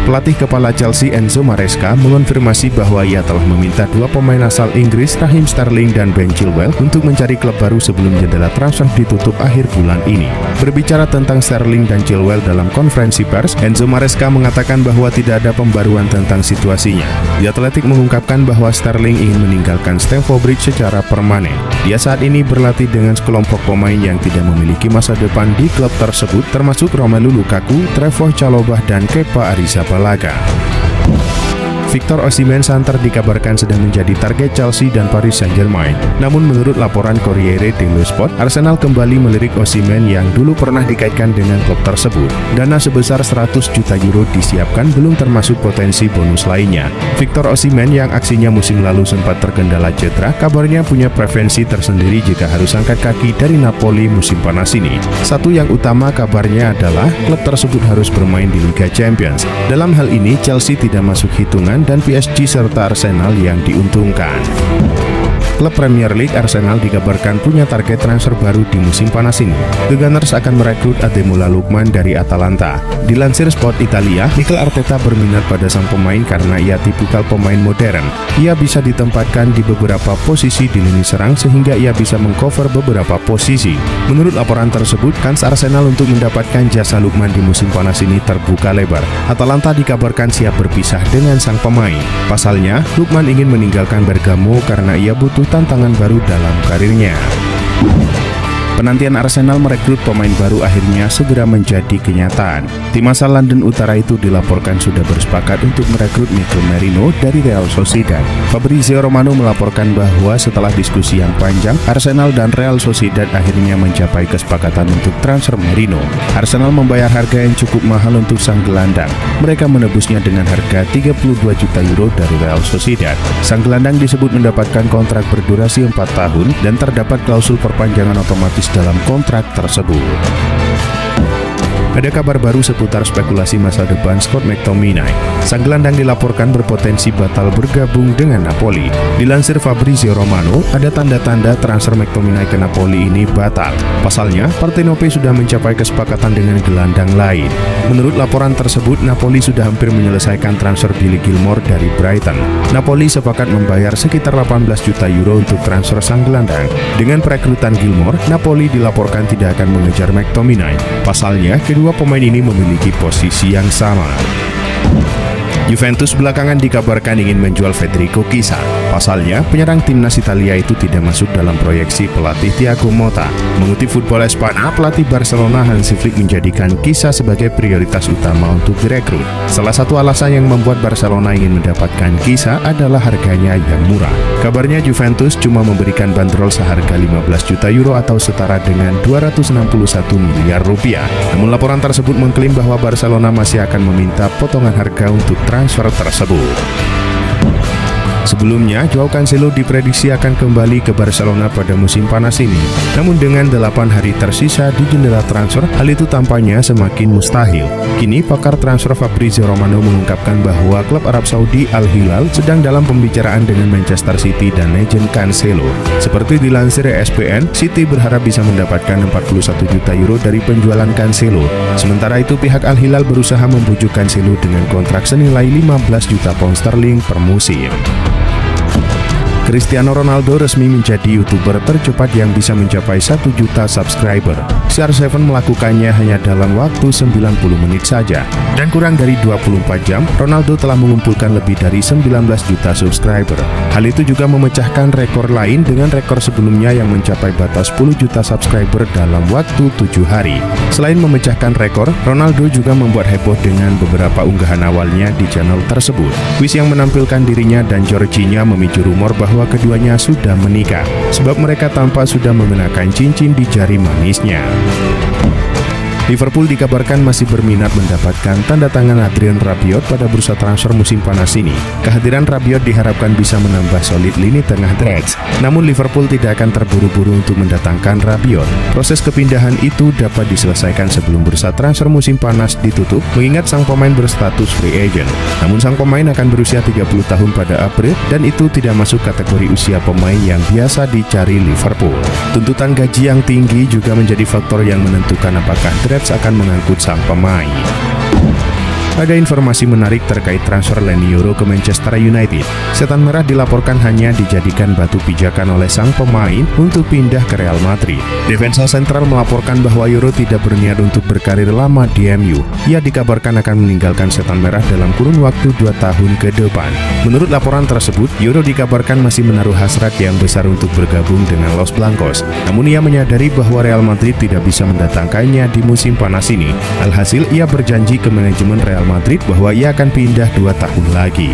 Pelatih kepala Chelsea Enzo Maresca mengonfirmasi bahwa ia telah meminta dua pemain asal Inggris Raheem Sterling dan Ben Chilwell untuk mencari klub baru sebelum jendela transfer ditutup akhir bulan ini. Berbicara tentang Sterling dan Chilwell dalam konferensi pers, Enzo Maresca mengatakan bahwa tidak ada pembaruan tentang situasinya. The Athletic mengungkapkan bahwa Sterling ingin meninggalkan Stamford Bridge secara permanen. Dia saat ini berlatih dengan sekelompok pemain yang tidak memiliki masa depan di klub tersebut, termasuk Romelu Lukaku, Trevoh Chalobah, dan Kepa Arrizabalaga. Victor Osimhen santer dikabarkan sedang menjadi target Chelsea dan Paris Saint-Germain. Namun menurut laporan Corriere dello Sport, Arsenal kembali melirik Osimhen yang dulu pernah dikaitkan dengan klub tersebut. Dana sebesar 100 juta euro disiapkan, belum termasuk potensi bonus lainnya. Victor Osimhen yang aksinya musim lalu sempat terkendala cedera, kabarnya punya preferensi tersendiri jika harus angkat kaki dari Napoli musim panas ini. Satu yang utama kabarnya adalah klub tersebut harus bermain di Liga Champions. Dalam hal ini Chelsea tidak masuk hitungan dan PSG serta Arsenal yang diuntungkan. Klub Premier League Arsenal dikabarkan punya target transfer baru di musim panas ini. The Gunners akan merekrut Ademola Lookman dari Atalanta. Dilansir Sport Italia, Mikel Arteta berminat pada sang pemain karena ia tipikal pemain modern. Ia bisa ditempatkan di beberapa posisi di lini serang sehingga ia bisa mengcover beberapa posisi. Menurut laporan tersebut, kans Arsenal untuk mendapatkan jasa Lookman di musim panas ini terbuka lebar. Atalanta dikabarkan siap berpisah dengan sang pemain. Pasalnya, Lookman ingin meninggalkan Bergamo karena ia butuh tantangan baru dalam karirnya. Penantian Arsenal merekrut pemain baru akhirnya segera menjadi kenyataan. Tim asal London Utara itu dilaporkan sudah bersepakat untuk merekrut Mikel Merino dari Real Sociedad. Fabrizio Romano melaporkan bahwa setelah diskusi yang panjang, Arsenal dan Real Sociedad akhirnya mencapai kesepakatan untuk transfer Merino. Arsenal membayar harga yang cukup mahal untuk sang gelandang. Mereka menebusnya dengan harga 32 juta euro dari Real Sociedad. Sang gelandang disebut mendapatkan kontrak berdurasi 4 tahun dan terdapat klausul perpanjangan otomatis dalam kontrak tersebut. Ada kabar baru seputar spekulasi masa depan Scott McTominay. Sang gelandang dilaporkan berpotensi batal bergabung dengan Napoli. Dilansir Fabrizio Romano, ada tanda-tanda transfer McTominay ke Napoli ini batal. Pasalnya, Partenope sudah mencapai kesepakatan dengan gelandang lain. Menurut laporan tersebut, Napoli sudah hampir menyelesaikan transfer Billy Gilmour dari Brighton. Napoli sepakat membayar sekitar 18 juta euro untuk transfer sang gelandang. Dengan perekrutan Gilmour, Napoli dilaporkan tidak akan mengejar McTominay. Pasalnya, kedua pemain ini memiliki posisi yang sama. Juventus belakangan dikabarkan ingin menjual Federico Chiesa. Pasalnya, penyerang timnas Italia itu tidak masuk dalam proyeksi pelatih Thiago Motta. Mengutip Football Espana, pelatih Barcelona Hansi Flick menjadikan Chiesa sebagai prioritas utama untuk direkrut. Salah satu alasan yang membuat Barcelona ingin mendapatkan Chiesa adalah harganya yang murah. Kabarnya Juventus cuma memberikan bandrol seharga 15 juta euro atau setara dengan 261 miliar rupiah. Namun laporan tersebut mengklaim bahwa Barcelona masih akan meminta potongan harga untuk transfer tersebut. Sebelumnya, Joao Cancelo diprediksi akan kembali ke Barcelona pada musim panas ini. Namun dengan 8 hari tersisa di jendela transfer, hal itu tampaknya semakin mustahil. Kini, pakar transfer Fabrizio Romano mengungkapkan bahwa klub Arab Saudi Al Hilal sedang dalam pembicaraan dengan Manchester City dan legend Cancelo. Seperti dilansir ESPN, City berharap bisa mendapatkan 41 juta euro dari penjualan Cancelo. Sementara itu, pihak Al Hilal berusaha membujuk Cancelo dengan kontrak senilai 15 juta pound sterling per musim. Cristiano Ronaldo resmi menjadi YouTuber tercepat yang bisa mencapai 1 juta subscriber. CR7 melakukannya hanya dalam waktu 90 menit saja. Dan kurang dari 24 jam, Ronaldo telah mengumpulkan lebih dari 19 juta subscriber. Hal itu juga memecahkan rekor lain dengan rekor sebelumnya yang mencapai batas 10 juta subscriber dalam waktu 7 hari. Selain memecahkan rekor, Ronaldo juga membuat heboh dengan beberapa unggahan awalnya di channel tersebut. Kuis yang menampilkan dirinya dan Georgina memicu rumor bahwa keduanya sudah menikah, sebab mereka tampak sudah mengenakan cincin di jari manisnya. Liverpool dikabarkan masih berminat mendapatkan tanda tangan Adrien Rabiot pada bursa transfer musim panas ini. Kehadiran Rabiot diharapkan bisa menambah solid lini tengah Reds. Namun Liverpool tidak akan terburu-buru untuk mendatangkan Rabiot. Proses kepindahan itu dapat diselesaikan sebelum bursa transfer musim panas ditutup, mengingat sang pemain berstatus free agent. Namun sang pemain akan berusia 30 tahun pada April, dan itu tidak masuk kategori usia pemain yang biasa dicari Liverpool. Tuntutan gaji yang tinggi juga menjadi faktor yang menentukan apakah Reds akan mengangkut sang pemain. Ada informasi menarik terkait transfer Leny Yoro ke Manchester United. Setan Merah dilaporkan hanya dijadikan batu pijakan oleh sang pemain untuk pindah ke Real Madrid. Defensa sentral melaporkan bahwa Yoro tidak berniat untuk berkarir lama di MU. Ia dikabarkan akan meninggalkan Setan Merah dalam kurun waktu 2 tahun ke depan. Menurut laporan tersebut, Yoro dikabarkan masih menaruh hasrat yang besar untuk bergabung dengan Los Blancos. Namun ia menyadari bahwa Real Madrid tidak bisa mendatangkannya di musim panas ini. Alhasil ia berjanji ke manajemen Real Madrid bahwa ia akan pindah 2 tahun lagi.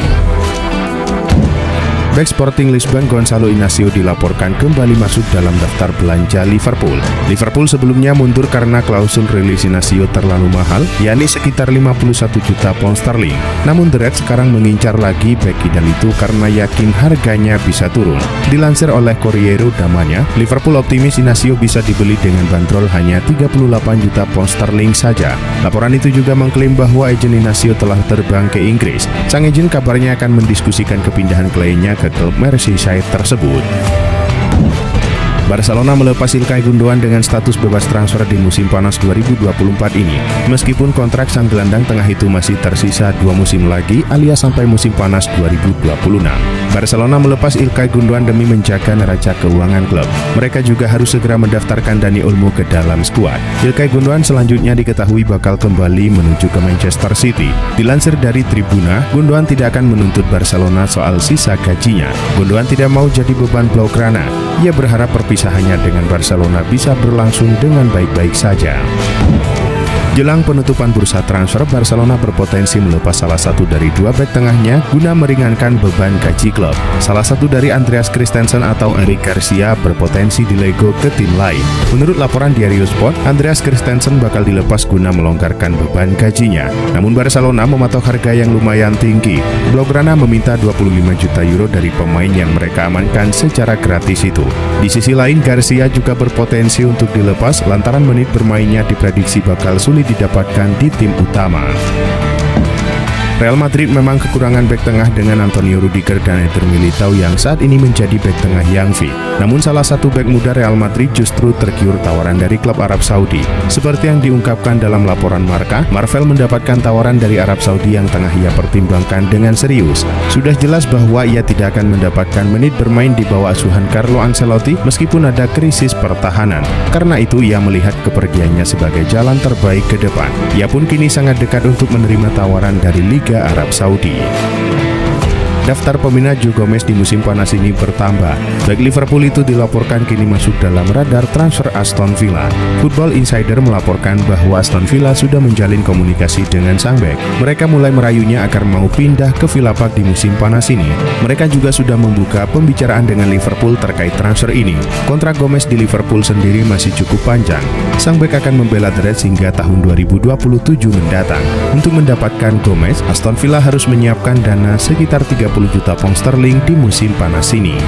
Bek Sporting Lisbon Gonçalo Inácio dilaporkan kembali masuk dalam daftar belanja Liverpool. Liverpool sebelumnya mundur karena klausul rilis Inácio terlalu mahal, yakni sekitar 51 juta pound sterling. Namun The Reds sekarang mengincar lagi bek kidal itu karena yakin harganya bisa turun. Dilansir oleh Corriere Damanya, Liverpool optimis Inácio bisa dibeli dengan bandrol hanya 38 juta pound sterling saja. Laporan itu juga mengklaim bahwa agen Inácio telah terbang ke Inggris. Sang agen kabarnya akan mendiskusikan kepindahan kliennya ke klub Merseyside tersebut. Barcelona melepas Ilkay Gundogan dengan status bebas transfer di musim panas 2024 ini. Meskipun kontrak sang gelandang tengah itu masih tersisa 2 musim lagi alias sampai musim panas 2026. Barcelona melepas Ilkay Gundogan demi menjaga neraca keuangan klub. Mereka juga harus segera mendaftarkan Dani Olmo ke dalam skuad. Ilkay Gundogan selanjutnya diketahui bakal kembali menuju ke Manchester City. Dilansir dari Tribuna, Gundogan tidak akan menuntut Barcelona soal sisa gajinya. Gundogan tidak mau jadi beban Blaugrana. Ia berharap perpisahannya dengan Barcelona bisa berlangsung dengan baik-baik saja. Jelang penutupan bursa transfer, Barcelona berpotensi melepas salah satu dari 2 bek tengahnya guna meringankan beban gaji klub. Salah satu dari Andreas Christensen atau Eric Garcia berpotensi dilego ke tim lain. Menurut laporan Diario Sport, Andreas Christensen bakal dilepas guna melonggarkan beban gajinya. Namun Barcelona mematok harga yang lumayan tinggi. Blaugrana meminta 25 juta euro dari pemain yang mereka amankan secara gratis itu. Di sisi lain, Garcia juga berpotensi untuk dilepas lantaran menit bermainnya diprediksi bakal sulit didapatkan di tim utama. Real Madrid memang kekurangan bek tengah dengan Antonio Rudiger dan Eder Militao yang saat ini menjadi bek tengah yang fit. Namun salah satu bek muda Real Madrid justru tergiur tawaran dari klub Arab Saudi. Seperti yang diungkapkan dalam laporan Marca, Marvel mendapatkan tawaran dari Arab Saudi yang tengah ia pertimbangkan dengan serius. Sudah jelas bahwa ia tidak akan mendapatkan menit bermain di bawah asuhan Carlo Ancelotti meskipun ada krisis pertahanan. Karena itu ia melihat kepergiannya sebagai jalan terbaik ke depan. Ia pun kini sangat dekat untuk menerima tawaran dari Liga Arab Saudi. Daftar peminat Joe Gomez di musim panas ini bertambah. Bek Liverpool itu dilaporkan kini masuk dalam radar transfer Aston Villa. Football Insider melaporkan bahwa Aston Villa sudah menjalin komunikasi dengan sang bek. Mereka mulai merayunya agar mau pindah ke Villa Park di musim panas ini. Mereka juga sudah membuka pembicaraan dengan Liverpool terkait transfer ini. Kontrak Gomez di Liverpool sendiri masih cukup panjang. Sang bek akan membela The Reds hingga tahun 2027 mendatang. Untuk mendapatkan Gomez, Aston Villa harus menyiapkan dana sekitar 30 juta pound sterling di musim panas ini.